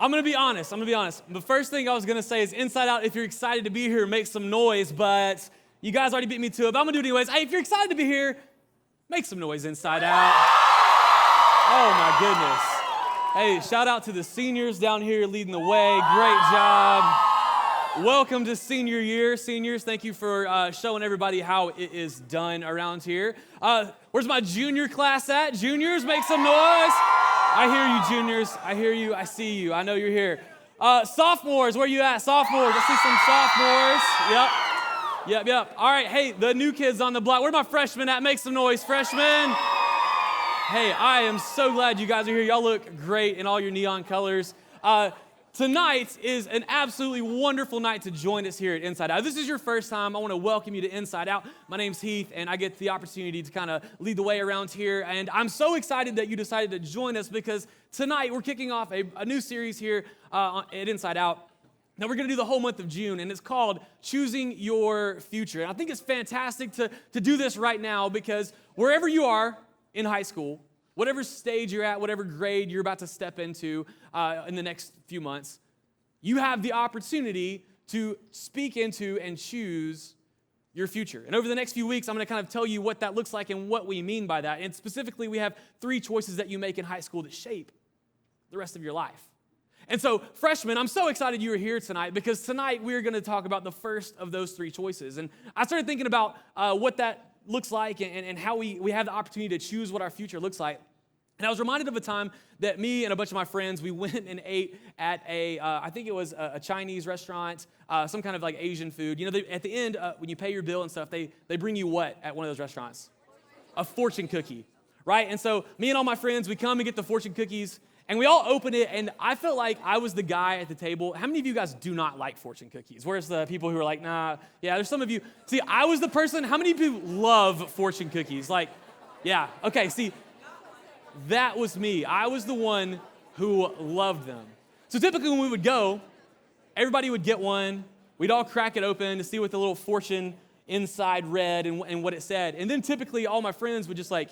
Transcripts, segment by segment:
I'm going to be honest. The first thing I was going to say is Inside Out, if you're excited to be here, make some noise, but you guys already beat me to it, but I'm going to do it anyways. Hey, if you're excited to be here, make some noise Inside Out. Oh, my goodness. Hey, shout out to the seniors down here leading the way. Great job. Welcome to senior year. Seniors, thank you for showing everybody how it is done around here. Where's my junior class at? Juniors, make some noise. I hear you, juniors. I hear you. I see you. I know you're here. Sophomores, where you at? Sophomores. I see some sophomores. Yep. All right. Hey, the new kids on the block. Where are my freshmen at? Make some noise, freshmen. Hey, I am so glad you guys are here. Y'all look great in all your neon colors. Tonight is an absolutely wonderful night to join us here at Inside Out. If this is your first time, I want to welcome you to Inside Out. My name's Heath, and I get the opportunity to kind of lead the way around here. And I'm so excited that you decided to join us because tonight we're kicking off a new series here at Inside Out. Now, we're going to do the whole month of June, and it's called Choosing Your Future. And I think it's fantastic to do this right now because wherever you are in high school, whatever stage you're at, whatever grade you're about to step into in the next few months, you have the opportunity to speak into and choose your future. And over the next few weeks, I'm going to kind of tell you what that looks like and what we mean by that. And specifically, we have 3 choices that you make in high school that shape the rest of your life. And so, freshmen, I'm so excited you are here tonight because tonight we're going to talk about the first of those 3 choices. And I started thinking about what that looks like and how we have the opportunity to choose what our future looks like. And I was reminded of a time that me and a bunch of my friends, we went and ate at I think it was a Chinese restaurant, some kind of like Asian food. You know, at the end, when you pay your bill and stuff, they bring you what at one of those restaurants? A fortune cookie, right? And so me and all my friends, we come and get the fortune cookies, and we all open it, and I felt like I was the guy at the table. How many of you guys do not like fortune cookies? Where's the people who are like, nah, yeah, there's some of you. See, I was the person, how many people love fortune cookies? Like, yeah, okay, see, that was me. I was the one who loved them. So typically when we would go, everybody would get one. We'd all crack it open to see what the little fortune inside read and what it said. And then typically all my friends would just like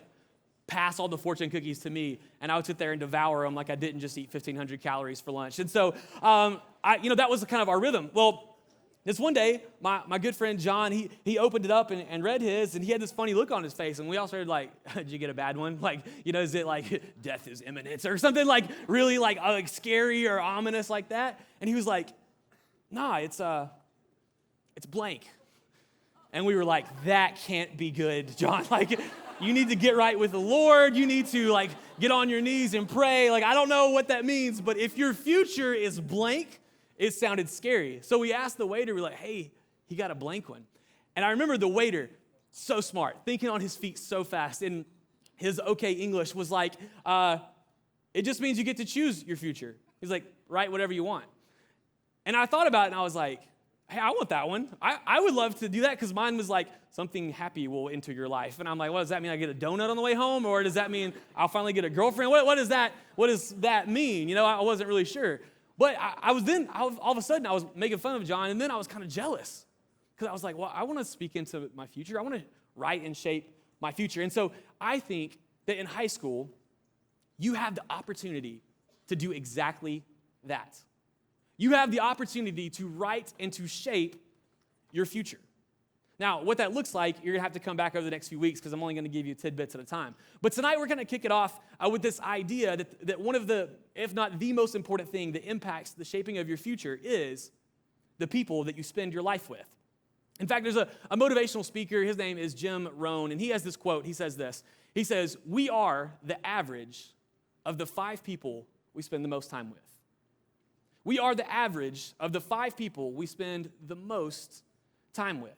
pass all the fortune cookies to me, and I would sit there and devour them like I didn't just eat 1,500 calories for lunch. And so, that was kind of our rhythm. Well, this one day, my good friend John, he opened it up and read his, and he had this funny look on his face, and we all started like, did you get a bad one? Like, is it like death is imminent or something like really like scary or ominous like that? And he was like, nah, it's blank. And we were like, that can't be good, John. Like, you need to get right with the Lord. You need to like get on your knees and pray. Like, I don't know what that means, but if your future is blank, it sounded scary. So we asked the waiter, we're like, hey, he got a blank one. And I remember the waiter, so smart, thinking on his feet so fast, and his okay English was like, it just means you get to choose your future. He's like, write whatever you want. And I thought about it, and I was like, hey, I want that one. I would love to do that because mine was like, something happy will enter your life. And I'm like, what does that mean? I get a donut on the way home? Or does that mean I'll finally get a girlfriend? What does that mean? I wasn't really sure. But all of a sudden, I was making fun of John, and then I was kind of jealous because I was like, well, I want to speak into my future. I want to write and shape my future. And so I think that in high school, you have the opportunity to do exactly that. You have the opportunity to write and to shape your future. Now, what that looks like, you're going to have to come back over the next few weeks because I'm only going to give you tidbits at a time. But tonight, we're going to kick it off with this idea that one of the, if not the most important thing that impacts the shaping of your future is the people that you spend your life with. In fact, there's a motivational speaker. His name is Jim Rohn, and he has this quote. He says this. He says, we are the average of the 5 people we spend the most time with. We are the average of the 5 people we spend the most time with.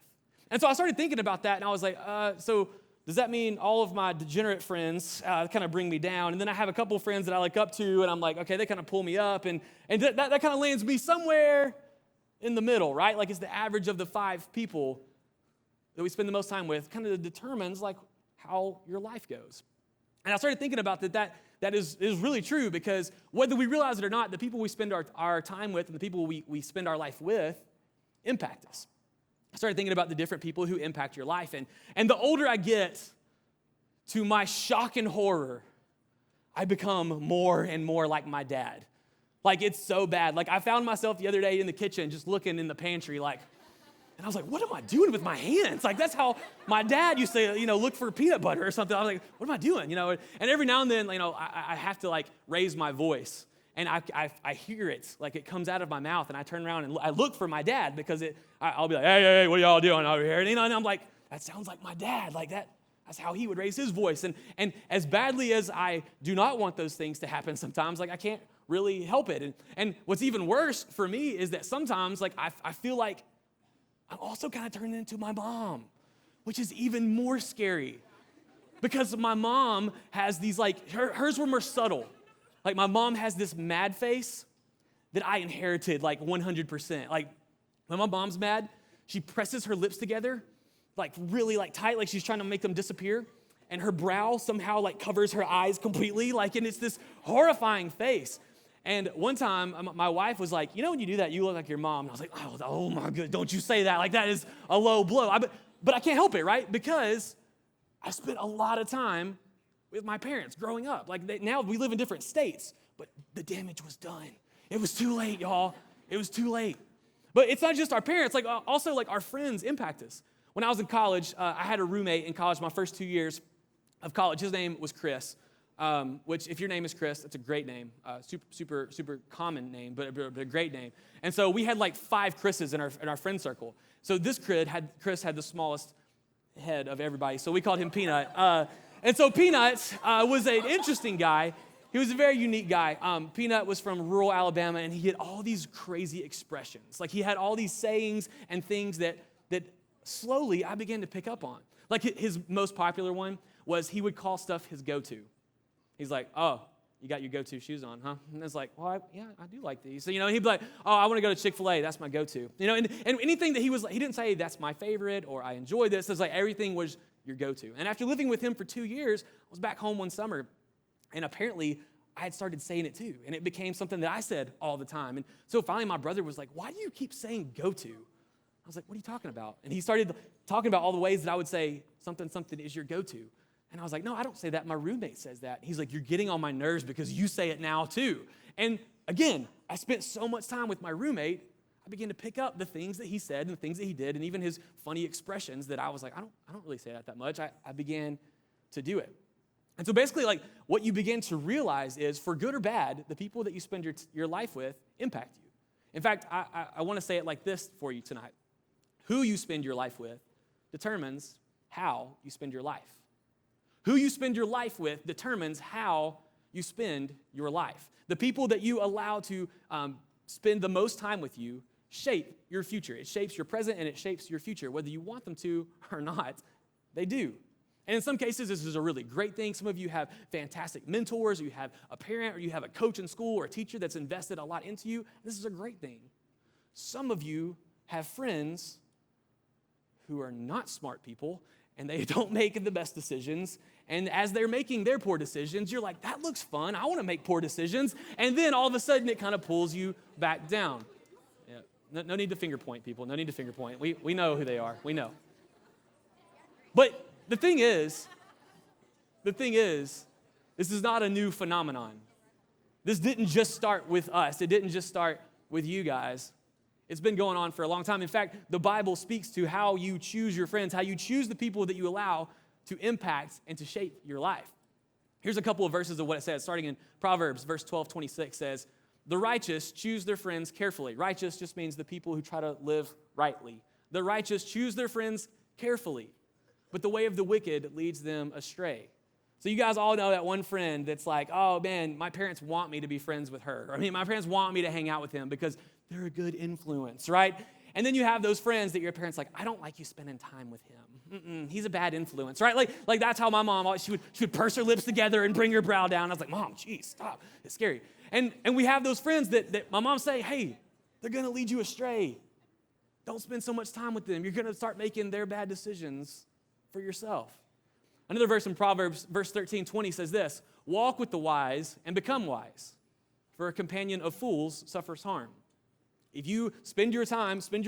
And so I started thinking about that, and I was like, so does that mean all of my degenerate friends kind of bring me down? And then I have a couple of friends that I look up to, and I'm like, okay, they kind of pull me up, and that kind of lands me somewhere in the middle, right? Like it's the average of the 5 people that we spend the most time with kind of determines like how your life goes. And I started thinking about that is really true because whether we realize it or not, the people we spend our time with and the people we spend our life with impact us. I started thinking about the different people who impact your life. And the older I get, to my shock and horror, I become more and more like my dad. Like, it's so bad. Like, I found myself the other day in the kitchen just looking in the pantry, like, and I was like, what am I doing with my hands? Like, that's how my dad used to, look for peanut butter or something. I was like, what am I doing? And every now and then, I have to, like, raise my voice. And I hear it, like, it comes out of my mouth. And I turn around and I look for my dad because I'll be like, hey, what are y'all doing over here? And I'm like, that sounds like my dad. Like, that's how he would raise his voice. And as badly as I do not want those things to happen sometimes, like, I can't really help it. And what's even worse for me is that sometimes, like, I feel like I'm also kind of turning into my mom, which is even more scary because my mom has these, like, hers were more subtle. Like, my mom has this mad face that I inherited, like, 100%. Like, when my mom's mad, she presses her lips together, like, really, like, tight, like she's trying to make them disappear. And her brow somehow, like, covers her eyes completely, like, and it's this horrifying face. And one time, my wife was like, when you do that, you look like your mom. And I was like, oh my God, don't you say that. Like, that is a low blow. But I can't help it, right? Because I spent a lot of time with my parents growing up. Like, now we live in different states, but the damage was done. It was too late, y'all. It was too late. But it's not just our parents. Like, also, like, our friends impact us. When I was in college, I had a roommate in college my first 2 years of college. His name was Chris. Which, if your name is Chris, that's a great name. Super common name, but a great name. And so we had like 5 Chris's in our friend circle. So this Chris had the smallest head of everybody, so we called him Peanut. And so Peanut was an interesting guy. He was a very unique guy. Peanut was from rural Alabama, and he had all these crazy expressions. Like, he had all these sayings and things that slowly I began to pick up on. Like, his most popular one was he would call stuff his go-to. He's like, oh, you got your go-to shoes on, huh? And it's like, well, I do like these. So, he'd be like, oh, I want to go to Chick-fil-A. That's my go-to. And anything that he didn't say that's my favorite or I enjoy this. It's like everything was your go-to. And after living with him for 2 years, I was back home one summer, and apparently I had started saying it too. And it became something that I said all the time. And so finally my brother was like, why do you keep saying go-to? I was like, what are you talking about? And he started talking about all the ways that I would say something is your go-to. And I was like, no, I don't say that. My roommate says that. He's like, you're getting on my nerves because you say it now too. And again, I spent so much time with my roommate, I began to pick up the things that he said and the things that he did and even his funny expressions that I was like, I don't really say that much. I began to do it. And so basically, like, what you begin to realize is, for good or bad, the people that you spend your life with impact you. In fact, I want to say it like this for you tonight. Who you spend your life with determines how you spend your life. Who you spend your life with determines how you spend your life. The people that you allow to spend the most time with you shape your future. It shapes your present and it shapes your future. Whether you want them to or not, they do. And in some cases, this is a really great thing. Some of you have fantastic mentors, or you have a parent, or you have a coach in school or a teacher that's invested a lot into you. This is a great thing. Some of you have friends who are not smart people, and they don't make the best decisions. And as they're making their poor decisions, you're like, that looks fun. I want to make poor decisions. And then all of a sudden, it kind of pulls you back down. Yeah. No need to finger point, people. No need to finger point. We know who they are. We know. But the thing is, this is not a new phenomenon. This didn't just start with us. It didn't just start with you guys. It's been going on for a long time. In fact, the Bible speaks to how you choose your friends, how you choose the people that you allow to impact and to shape your life. Here's a couple of verses of what it says. Starting in Proverbs, verse 12:26 says, the righteous choose their friends carefully. Righteous just means the people who try to live rightly. The righteous choose their friends carefully, but the way of the wicked leads them astray. So you guys all know that one friend that's like, oh man, my parents want me to be friends with her. My parents want me to hang out with him because they're a good influence, right? And then you have those friends that your parents like, I don't like you spending time with him. He's a bad influence, right? Like that's how my mom always, she would purse her lips together and bring her brow down. I was like, Mom, geez, stop. It's scary. And we have those friends that my mom say, hey, they're going to lead you astray. Don't spend so much time with them. You're going to start making their bad decisions for yourself. Another verse in Proverbs, verse 13:20 says this, walk with the wise and become wise, for a companion of fools suffers harm. If you spend your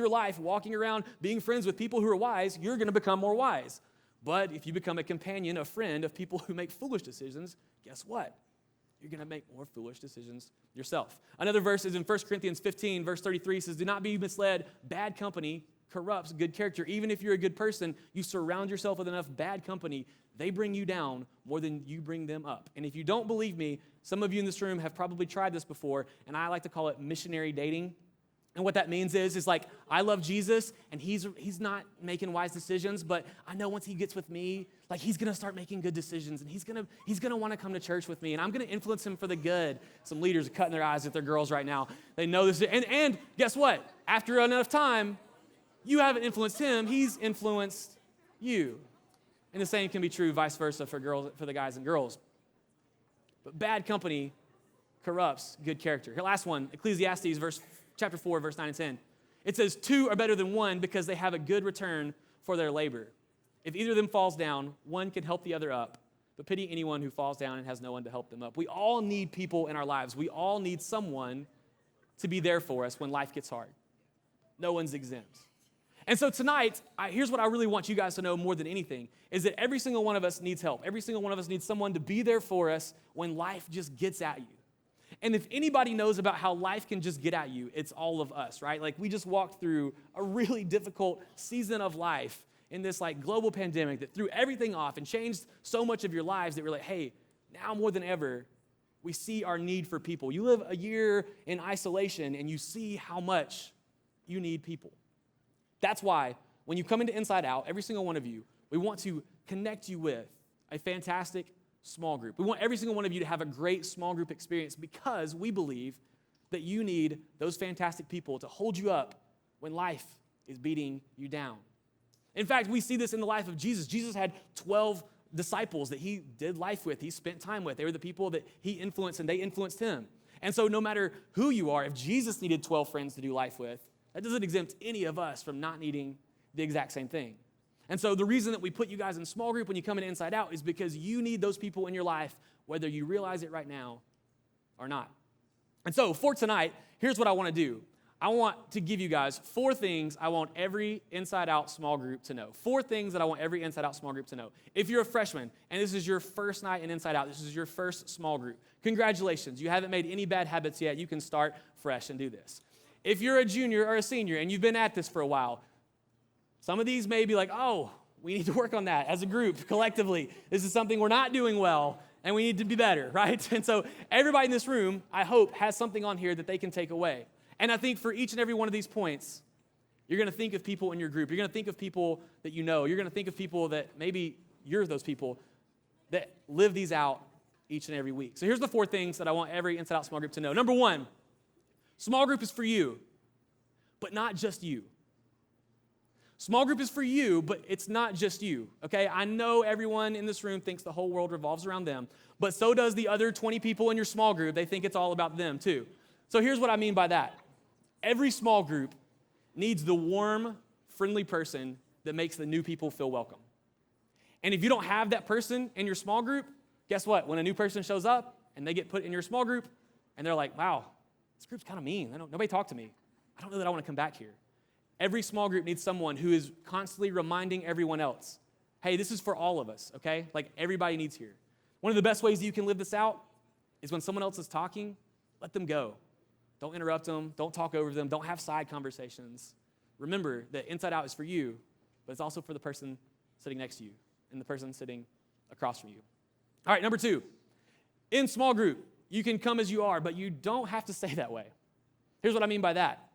life walking around being friends with people who are wise, you're going to become more wise. But if you become a companion, a friend of people who make foolish decisions, guess what? you're going to make more foolish decisions yourself. Another verse is in 1 Corinthians 15, verse 33 says, do not be misled. Bad company corrupts good character. Even if you're a good person, you surround yourself with enough bad company, they bring you down more than you bring them up. And if you don't believe me, some of you in this room have probably tried this before, and I like to call it missionary dating. And what that means is like, I love Jesus, and he's not making wise decisions, but I know once he gets with me, like he's gonna start making good decisions, and he's gonna wanna come to church with me, and I'm gonna influence him for the good. Some leaders are cutting their eyes at their girls right now. They know this, and guess what? After enough time, you haven't influenced him, he's influenced you. And the same can be true vice versa for the guys and girls. But bad company corrupts good character. Here, last one, Ecclesiastes chapter 4, verse 9 and 10. It says, two are better than one because they have a good return for their labor. If either of them falls down, one can help the other up. But pity anyone who falls down and has no one to help them up. We all need people in our lives. We all need someone to be there for us when life gets hard. No one's exempt. And so tonight, here's what I really want you guys to know more than anything, is that every single one of us needs help. Every single one of us needs someone to be there for us when life just gets at you. And if anybody knows about how life can just get at you, it's all of us, right? Like we just walked through a really difficult season of life in this like global pandemic that threw everything off and changed so much of your lives that we're like, hey, now more than ever, we see our need for people. You live a year in isolation and you see how much you need people. That's why when you come into Inside Out, every single one of you, we want to connect you with a fantastic small group. We want every single one of you to have a great small group experience because we believe that you need those fantastic people to hold you up when life is beating you down. In fact, we see this in the life of Jesus. Jesus had 12 disciples that he did life with, he spent time with. They were the people that he influenced and they influenced him. And so no matter who you are, if Jesus needed 12 friends to do life with, that doesn't exempt any of us from not needing the exact same thing. And so the reason that we put you guys in small group when you come in Inside Out is because you need those people in your life, whether you realize it right now or not. And so for tonight, here's what I want to do. I want to give you guys 4 things I want every Inside Out small group to know. 4 things that I want every Inside Out small group to know. If you're a freshman and this is your first night in Inside Out, this is your first small group, congratulations. You haven't made any bad habits yet. You can start fresh and do this. If you're a junior or a senior and you've been at this for a while, some of these may be like, oh, we need to work on that as a group, collectively. This is something we're not doing well, and we need to be better, right? And so everybody in this room, I hope, has something on here that they can take away. And I think for each and every one of these points, you're going to think of people in your group. You're going to think of people that you know. You're going to think of people that maybe you're those people that live these out each and every week. So here's the 4 things that I want every Inside Out small group to know. Number 1, small group is for you, but not just you. Small group is for you, but it's not just you, okay? I know everyone in this room thinks the whole world revolves around them, but so does the other 20 people in your small group. They think it's all about them too. So here's what I mean by that. Every small group needs the warm, friendly person that makes the new people feel welcome. And if you don't have that person in your small group, guess what? When a new person shows up and they get put in your small group and they're like, wow, this group's kind of mean. Nobody talked to me. I don't know that I want to come back here. Every small group needs someone who is constantly reminding everyone else, hey, this is for all of us, okay? Like everybody needs here. One of the best ways that you can live this out is when someone else is talking, let them go. Don't interrupt them. Don't talk over them. Don't have side conversations. Remember that Inside Out is for you, but it's also for the person sitting next to you and the person sitting across from you. All right, number 2, in small group, you can come as you are, but you don't have to stay that way. Here's what I mean by that.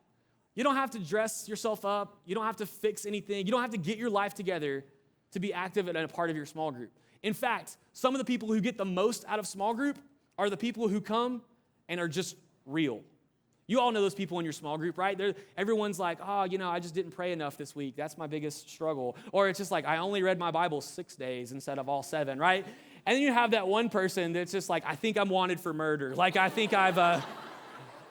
You don't have to dress yourself up. You don't have to fix anything. You don't have to get your life together to be active and a part of your small group. In fact, some of the people who get the most out of small group are the people who come and are just real. You all know those people in your small group, right? Everyone's like, oh, I just didn't pray enough this week. That's my biggest struggle. Or it's just like, I only read my Bible 6 days instead of all 7, right? And then you have that one person that's just like, I think I'm wanted for murder. Like, I think I've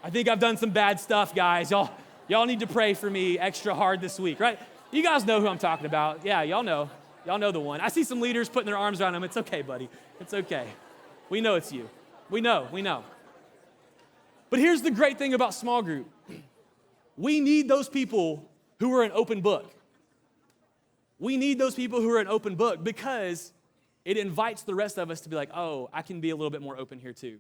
done some bad stuff, guys. Y'all need to pray for me extra hard this week, right? You guys know who I'm talking about. Yeah, y'all know. Y'all know the one. I see some leaders putting their arms around him. It's okay, buddy. It's okay. We know it's you. We know. But here's the great thing about small group. We need those people who are an open book. We need those people who are an open book because it invites the rest of us to be like, oh, I can be a little bit more open here too.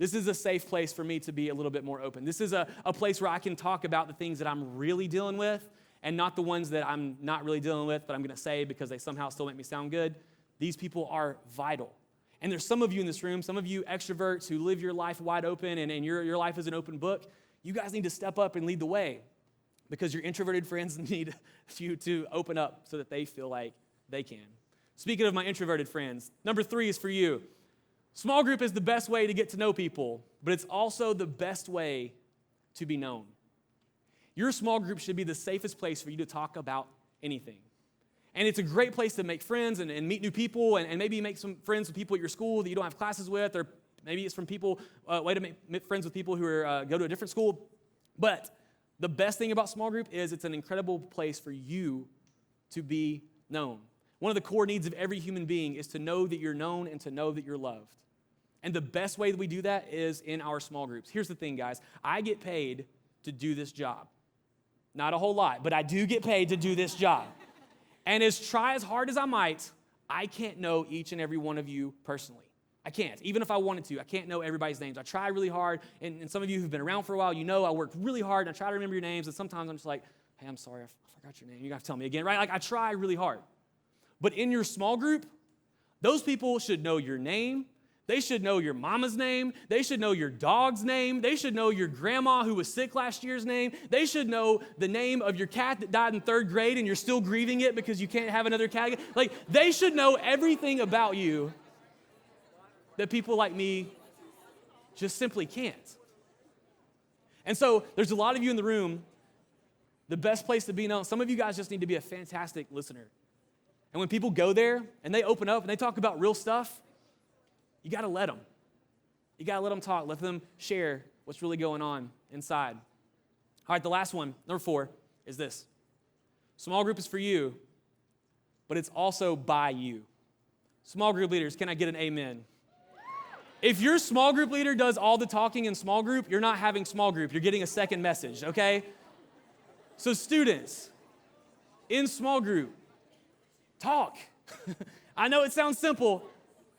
This is a safe place for me to be a little bit more open. This is a place where I can talk about the things that I'm really dealing with and not the ones that I'm not really dealing with, but I'm going to say because they somehow still make me sound good. These people are vital. And there's some of you in this room, some of you extroverts who live your life wide open and your life is an open book. You guys need to step up and lead the way because your introverted friends need you to open up so that they feel like they can. Speaking of my introverted friends, number 3 is for you. Small group is the best way to get to know people, but it's also the best way to be known. Your small group should be the safest place for you to talk about anything. And it's a great place to make friends and meet new people and maybe make some friends with people at your school that you don't have classes with, or maybe it's from people, way to make friends with people who go to a different school. But the best thing about small group is it's an incredible place for you to be known. One of the core needs of every human being is to know that you're known and to know that you're loved. And the best way that we do that is in our small groups. Here's the thing, guys. I get paid to do this job. Not a whole lot, but I do get paid to do this job. And try as hard as I might, I can't know each and every one of you personally. I can't. Even if I wanted to, I can't know everybody's names. I try really hard, and some of you who've been around for a while, you know I work really hard, and I try to remember your names, and sometimes I'm just like, hey, I'm sorry, I forgot your name. You got to tell me again, right? Like, I try really hard. But in your small group, those people should know your name. They should know your mama's name. They should know your dog's name. They should know your grandma who was sick last year's name. They should know the name of your cat that died in 3rd grade and you're still grieving it because you can't have another cat. Like, they should know everything about you that people like me just simply can't. And so there's a lot of you in the room, the best place to be known. Some of you guys just need to be a fantastic listener. And when people go there and they open up and they talk about real stuff, you got to let them. You got to let them talk. Let them share what's really going on inside. All right, the last one, number 4, is this. Small group is for you, but it's also by you. Small group leaders, can I get an amen? If your small group leader does all the talking in small group, you're not having small group. You're getting a second message, okay? So students, in small group, talk. I know it sounds simple,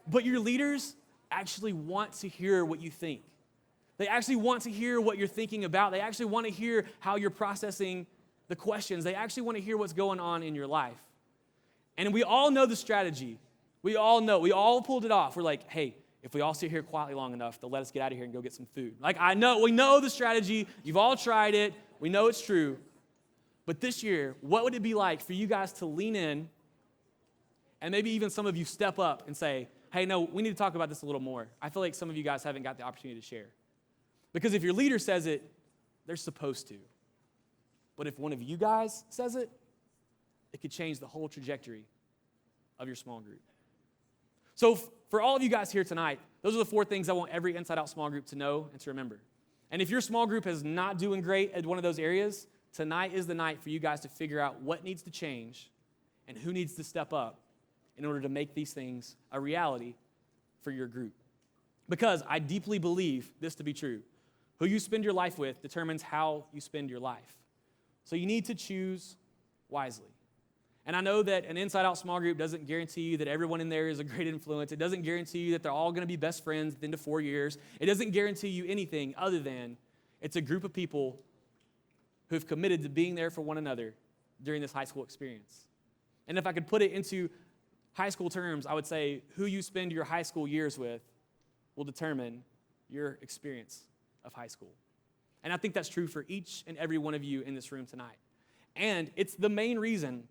but your leaders actually want to hear what you think. They actually want to hear what you're thinking about. They actually want to hear how you're processing the questions. They actually want to hear what's going on in your life. And we all know the strategy. We all know. We all pulled it off. We're like, hey, if we all sit here quietly long enough, they'll let us get out of here and go get some food. Like, we know the strategy. You've all tried it. We know it's true. But this year, what would it be like for you guys to lean in and maybe even some of you step up and say, hey, no, we need to talk about this a little more. I feel like some of you guys haven't got the opportunity to share. Because if your leader says it, they're supposed to. But if one of you guys says it, it could change the whole trajectory of your small group. So for all of you guys here tonight, those are the 4 things I want every Inside Out small group to know and to remember. And if your small group is not doing great at one of those areas, tonight is the night for you guys to figure out what needs to change and who needs to step up in order to make these things a reality for your group. Because I deeply believe this to be true. Who you spend your life with determines how you spend your life. So you need to choose wisely. And I know that an Inside Out small group doesn't guarantee you that everyone in there is a great influence. It doesn't guarantee you that they're all going to be best friends at the end of 4 years. It doesn't guarantee you anything other than it's a group of people who've committed to being there for one another during this high school experience. And if I could put it into high school terms, I would say who you spend your high school years with will determine your experience of high school. And I think that's true for each and every one of you in this room tonight. And it's the main reason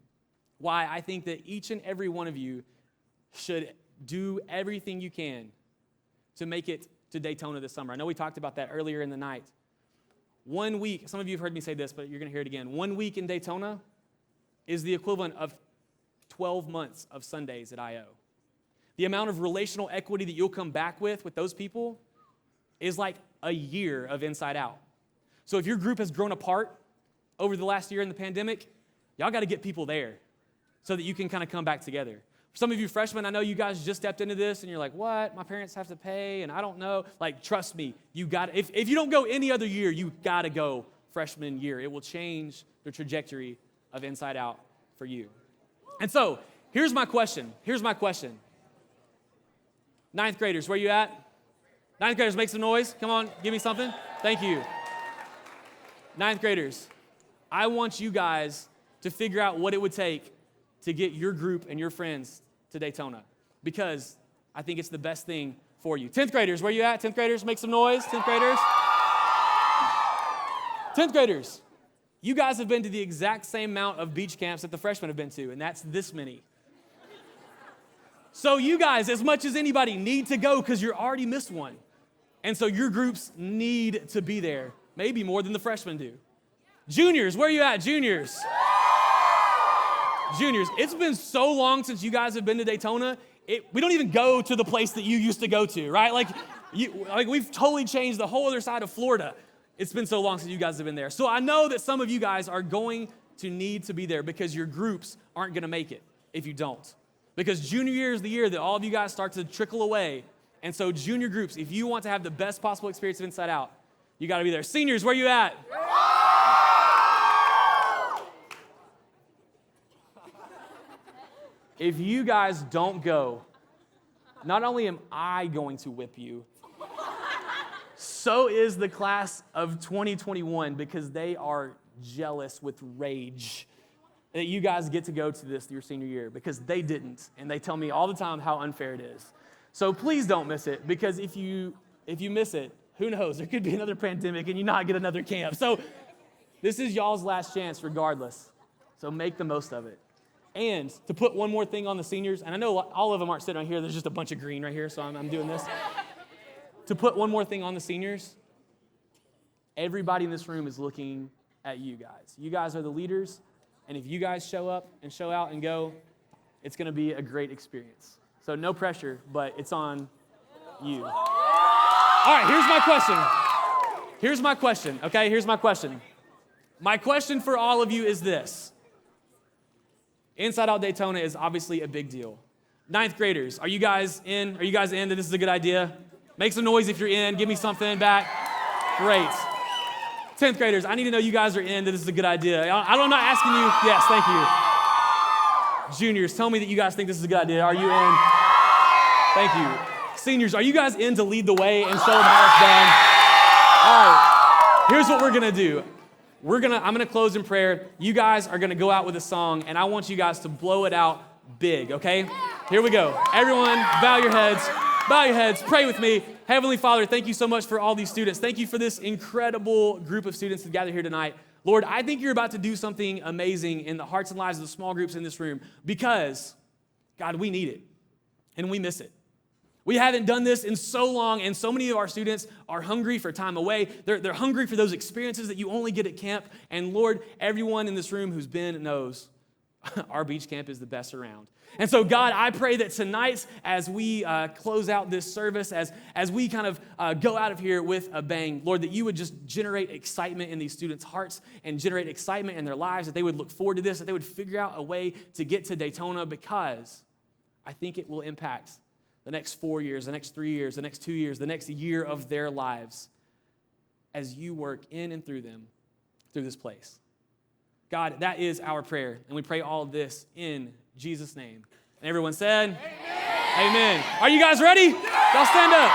why I think that each and every one of you should do everything you can to make it to Daytona this summer. I know we talked about that earlier in the night. 1 week, some of you have heard me say this, but you're going to hear it again. 1 week in Daytona is the equivalent of 12 months of Sundays at IO. The amount of relational equity that you'll come back with those people is like a year of Inside Out. So if your group has grown apart over the last year in the pandemic, y'all got to get people there so that you can kind of come back together. For some of you freshmen, I know you guys just stepped into this and you're like, what? My parents have to pay and I don't know. Like, trust me, you got if you don't go any other year, you got to go freshman year. It will change the trajectory of Inside Out for you. And so, here's my question. 9th graders, where you at? Ninth graders, make some noise. Come on, give me something. Thank you. Ninth graders, I want you guys to figure out what it would take to get your group and your friends to Daytona, because I think it's the best thing for you. 10th graders, where you at? 10th graders, make some noise. 10th graders. 10th graders, you guys have been to the exact same amount of beach camps that the freshmen have been to, and that's this many. So you guys, as much as anybody, need to go because you're already missed one. And so your groups need to be there, maybe more than the freshmen do. Juniors, where you at, juniors? Juniors, it's been so long since you guys have been to Daytona, we don't even go to the place that you used to go to, right? Like we've totally changed the whole other side of Florida. It's been so long since you guys have been there. So I know that some of you guys are going to need to be there because your groups aren't going to make it if you don't. Because junior year is the year that all of you guys start to trickle away. And so junior groups, if you want to have the best possible experience of Inside Out, you got to be there. Seniors, where you at? If you guys don't go, not only am I going to whip you, so is the class of 2021, because they are jealous with rage that you guys get to go to this your senior year, because they didn't, and they tell me all the time how unfair it is. So please don't miss it, because if you miss it, who knows? There could be another pandemic and you not get another camp. So this is y'all's last chance regardless. So make the most of it. And to put one more thing on the seniors, and I know all of them aren't sitting right here, there's just a bunch of green right here, so I'm doing this. To put one more thing on the seniors, everybody in this room is looking at you guys. You guys are the leaders, and if you guys show up and show out and go, it's going to be a great experience. So no pressure, but it's on you. All right, here's my question, okay? Here's my question. My question for all of you is this. Inside Out Daytona is obviously a big deal. Ninth graders, are you guys in? Are you guys in that this is a good idea? Make some noise if you're in. Give me something back. Great. 10th graders, I need to know you guys are in, that this is a good idea. I'm not asking you. Yes, thank you. Juniors, tell me that you guys think this is a good idea. Are you in? Thank you. Seniors, are you guys in to lead the way and show them how it's done? All right, here's what we're going to do. I'm going to close in prayer. You guys are going to go out with a song, and I want you guys to blow it out big, okay? Here we go. Everyone, bow your heads. Bow your heads. Pray with me. Heavenly Father, thank you so much for all these students. Thank you for this incredible group of students that gather here tonight. Lord, I think you're about to do something amazing in the hearts and lives of the small groups in this room because, God, we need it, and we miss it. We haven't done this in so long, and so many of our students are hungry for time away. They're hungry for those experiences that you only get at camp. And Lord, everyone in this room who's been knows our beach camp is the best around. And so, God, I pray that tonight, as we close out this service, as we kind of go out of here with a bang, Lord, that you would just generate excitement in these students' hearts and generate excitement in their lives, that they would look forward to this, that they would figure out a way to get to Daytona, because I think it will impact the next 4 years, the next 3 years, the next 2 years, the next year of their lives as you work in and through them, through this place. God, that is our prayer, and we pray all of this in Jesus' name. And everyone said, Amen. Amen. Are you guys ready? Y'all stand up.